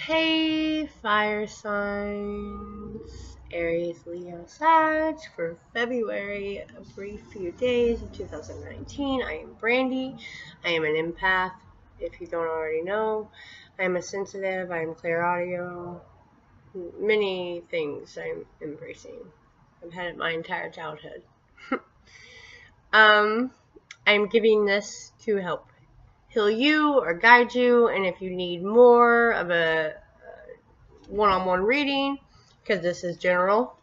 Hey, fire signs, Aries, Leo, Sag, for February, a brief few days of 2019. I am Brandy. I am an empath, if you don't already know. I am a sensitive. I am clear audio. Many things I'm embracing. I've had it my entire childhood. I'm giving this to help heal you or guide you, and if you need more of a one-on-one reading, because this is general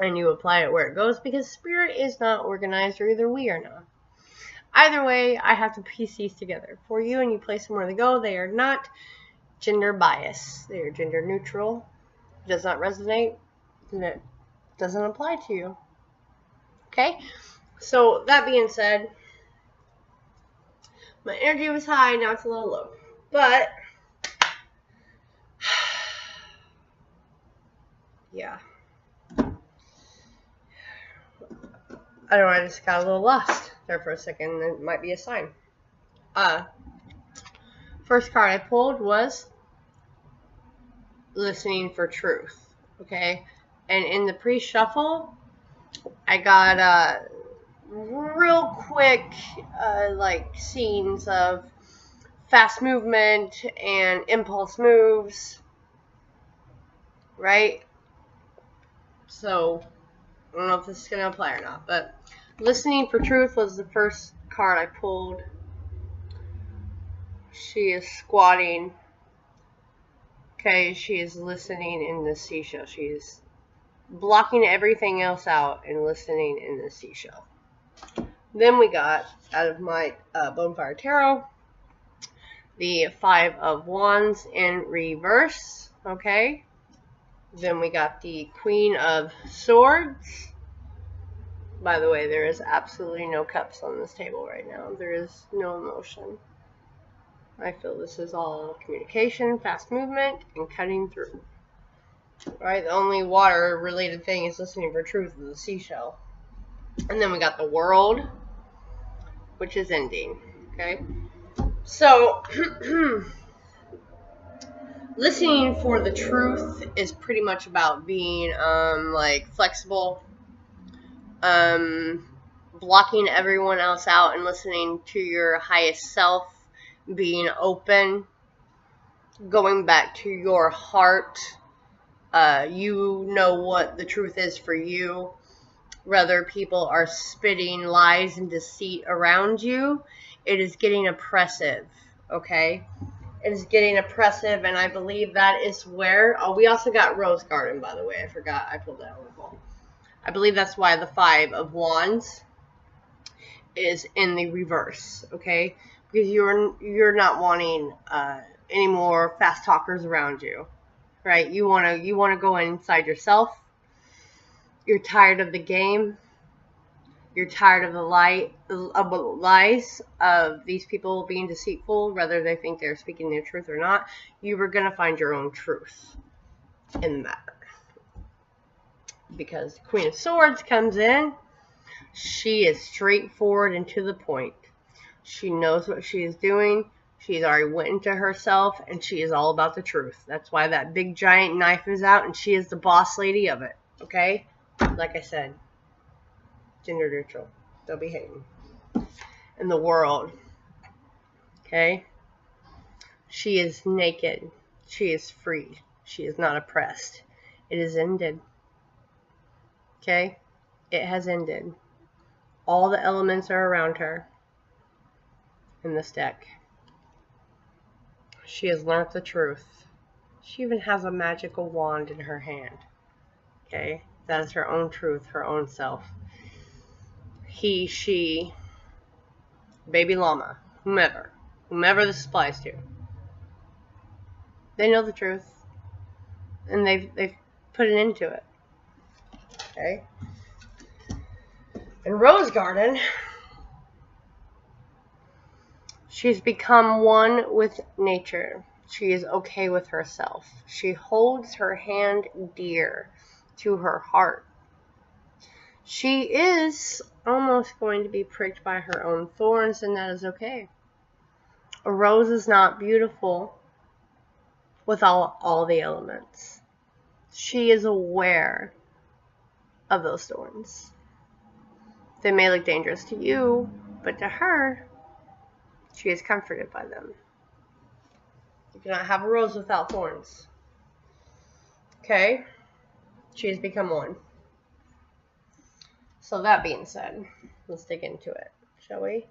and you apply it where it goes, because spirit is not organized, or either we are not. Either way, I have to piece these together for you, and you place them where they go. They are not gender biased. They are gender neutral. It does not resonate, and it doesn't apply to you. Okay? So, that being said, my energy was high, now it's a little low. But, yeah. I don't know, I just got a little lost there for a second. It might be a sign. First card I pulled was listening for truth. Okay? And in the pre-shuffle, I got real quick like scenes of fast movement and impulse moves. Right? So, I don't know if this is going to apply or not, but listening for truth was the first card I pulled. She is squatting. Okay, she is listening in the seashell. She is blocking everything else out and listening in the seashell. Then we got, out of my Bonfire Tarot, the 5 of Wands in reverse. Okay. Then we got the Queen of Swords. By the way, there is absolutely no cups on this table right now. There is no emotion. I feel this is all communication, fast movement, and cutting through. Right? The only water-related thing is listening for truth is the seashell. And then we got the World, which is ending. Okay? So, listening for the truth is pretty much about being, like, flexible, blocking everyone else out and listening to your highest self, being open, going back to your heart. You know what the truth is for you. Whether people are spitting lies and deceit around you, it is getting oppressive, okay? It is getting oppressive, and I believe that is where... Oh, we also got Rose Garden, by the way. I forgot. I pulled that oracle. I believe that's why the 5 of Wands is in the reverse, okay? Because you're not wanting any more fast talkers around you, right? You wanna go inside yourself. You're tired of the game. You're tired of the lies of these people being deceitful, whether they think they're speaking their truth or not. You were gonna find your own truth in the matter. Because the Queen of Swords comes in, she is straightforward and to the point. She knows what she is doing. She's already went into herself, and she is all about the truth. That's why that big giant knife is out, and she is the boss lady of it. Okay? Like I said, gender neutral. Don't be hating. In the World. Okay? She is naked. She is free. She is not oppressed. It is ended. Okay? It has ended. All the elements are around her in this deck. She has learned the truth. She even has a magical wand in her hand. Okay? That is her own truth, her own self. He, she, baby llama, whomever this applies to. They know the truth. And they've put an end to it. Okay? In Rose Garden, she's become one with nature. She is okay with herself. She holds her hand dear to her heart. She is almost going to be pricked by her own thorns, and that is okay. A rose is not beautiful with all the elements. She is aware of those thorns. They may look dangerous to you, but to her, she is comforted by them. You cannot have a rose without thorns. Okay? She has become one. So that being said, let's dig into it, shall we?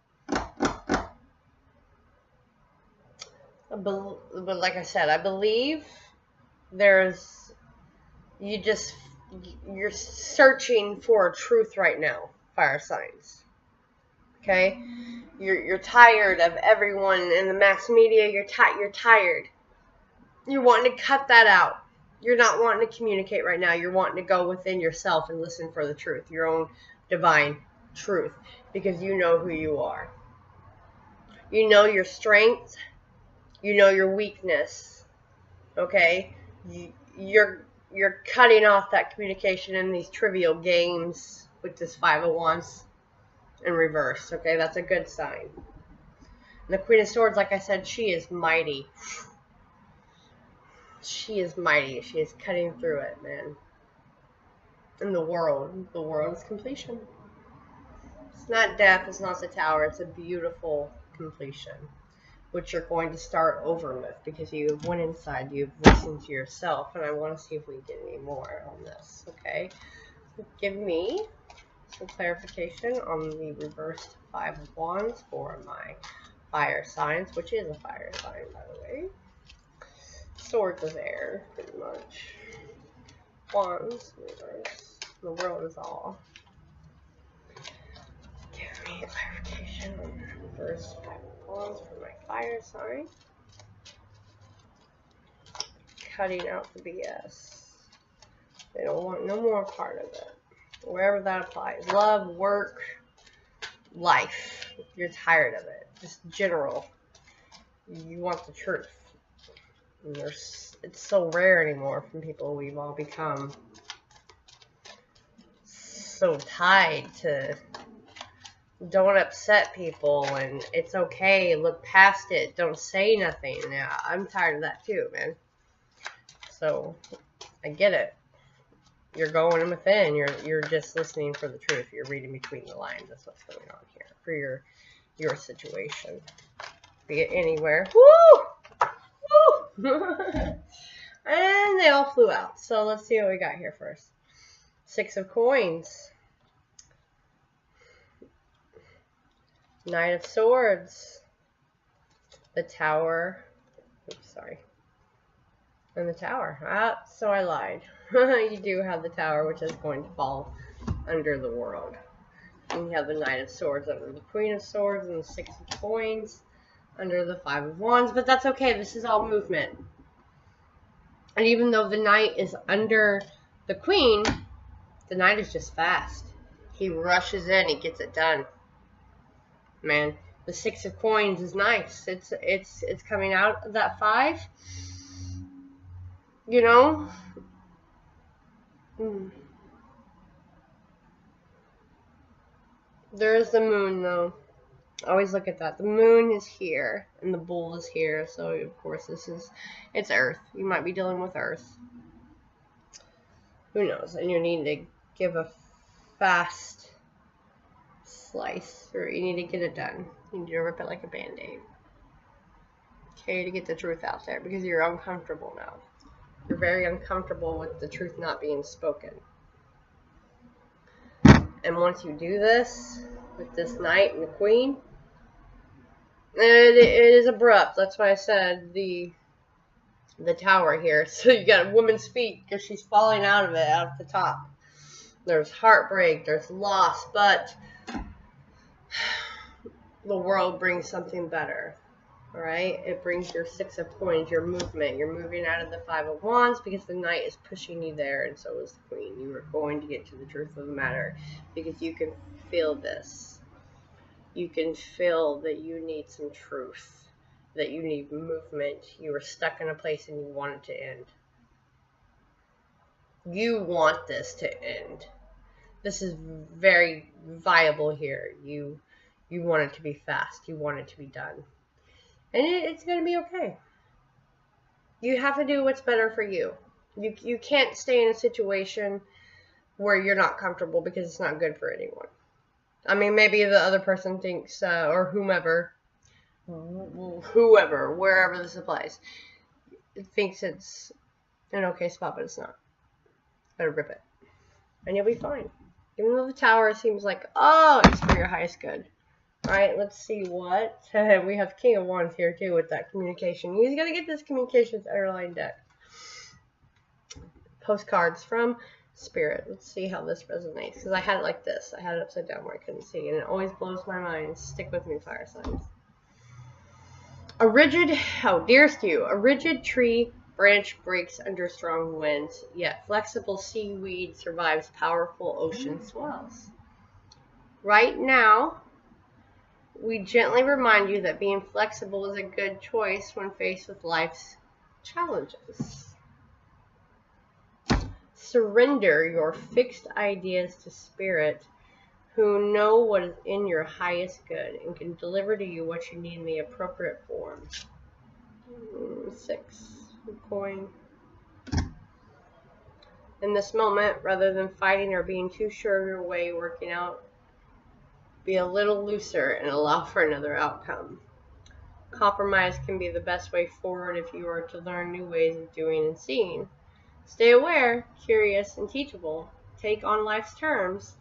But like I said, I believe you're searching for a truth right now, fire signs. Okay? You're tired of everyone in the mass media. You're tired. You're wanting to cut that out. You're not wanting to communicate right now. You're wanting to go within yourself and listen for the truth, your own divine truth, because you know who you are. You know your strength. You know your weakness. Okay? You're cutting off that communication in these trivial games with this 5 of Wands in reverse. Okay? That's a good sign. And the Queen of Swords, like I said, she is mighty. She is mighty. She is cutting through it, man. And the world is completion. It's not death. It's not the Tower. It's a beautiful completion, which you're going to start over with because you went inside. You've listened to yourself, and I want to see if we get any more on this. Okay, give me some clarification on the reversed 5 of Wands for my fire signs, which is a fire sign, by the way. Swords is air, pretty much. Wands, reverse. The world is all. Give me a clarification on the reverse 5 of Wands for my fire sign. Cutting out the BS. They don't want no more part of it. Wherever that applies. Love, work, life. You're tired of it. Just general. You want the truth. And it's so rare anymore from people. We've all become so tied to don't upset people and it's okay, look past it, don't say nothing. Yeah, I'm tired of that too, man. So I get it. You're going within. You're just listening for the truth. You're reading between the lines. That's what's going on here for your situation. Be it anywhere. Woo! Woo! And they all flew out. So let's see what we got here first. 6 of Coins. Knight of Swords. The Tower. Oops, sorry. And the Tower. Ah, so I lied. You do have the Tower, which is going to fall under the world. And you have the Knight of Swords under the Queen of Swords and the 6 of Coins under the 5 of Wands. But that's okay. This is all movement. And even though the Knight is under the Queen, the Knight is just fast. He rushes in. He gets it done. Man, the 6 of Coins is nice. It's coming out of that 5. You know? There is the moon, though. Always look at that. The moon is here, and the bull is here. So, of course, it's Earth. You might be dealing with Earth. Who knows? And you need to give a fast slice, or you need to get it done. You need to rip it like a band-aid. Okay, to get the truth out there, because you're uncomfortable now. You're very uncomfortable with the truth not being spoken. And once you do this, with this Knight and the Queen, it is abrupt. That's why I said the Tower here. So you got a woman's feet, because she's falling out of it, out the top. There's heartbreak, there's loss, but the world brings something better. Alright? It brings your 6 of Coins, your movement. You're moving out of the 5 of Wands because the Knight is pushing you there, and so is the Queen. You are going to get to the truth of the matter because you can feel this. You can feel that you need some truth, that you need movement. You were stuck in a place and you want it to end. You want this to end. This is very viable here. You want it to be fast. You want it to be done. And it's going to be okay. You have to do what's better for you. You can't stay in a situation where you're not comfortable because it's not good for anyone. I mean, maybe the other person thinks, or whomever, wherever this applies, thinks it's an okay spot, but it's not. Better rip it. And you'll be fine. Even though the Tower seems like, oh, it's for your highest good. Alright, let's see what. We have King of Wands here, too, with that communication. You got to get this communications underlined deck. Postcards from Spirit. Let's see how this resonates. Because I had it like this. I had it upside down where I couldn't see. And it always blows my mind. Stick with me, fire signs. Dearest you, a rigid tree branch breaks under strong winds, yet flexible seaweed survives powerful ocean swells. Right now, we gently remind you that being flexible is a good choice when faced with life's challenges. Surrender your fixed ideas to Spirit, who know what is in your highest good and can deliver to you what you need in the appropriate form. 6. Coin. In this moment, rather than fighting or being too sure of your way working out, be a little looser and allow for another outcome. Compromise can be the best way forward if you are to learn new ways of doing and seeing. Stay aware, curious, and teachable. Take on life's terms.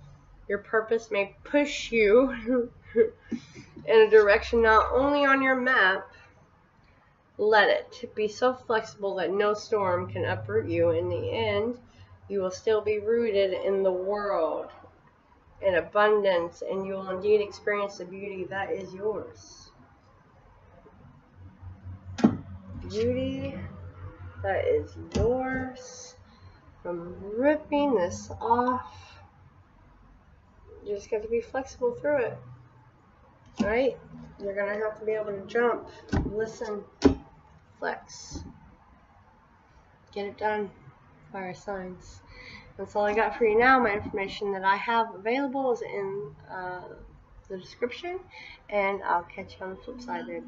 Your purpose may push you in a direction not only on your map. Let it. Be so flexible that no storm can uproot you. In the end, you will still be rooted in the world, in abundance, and you will indeed experience the beauty that is yours. Beauty that is yours. I'm ripping this off. You just got to be flexible through it. Alright? You're going to have to be able to jump, listen, flex. Get it done. Fire signs. That's all I got for you now. My information that I have available is in the description. And I'll catch you on the flip side, babe.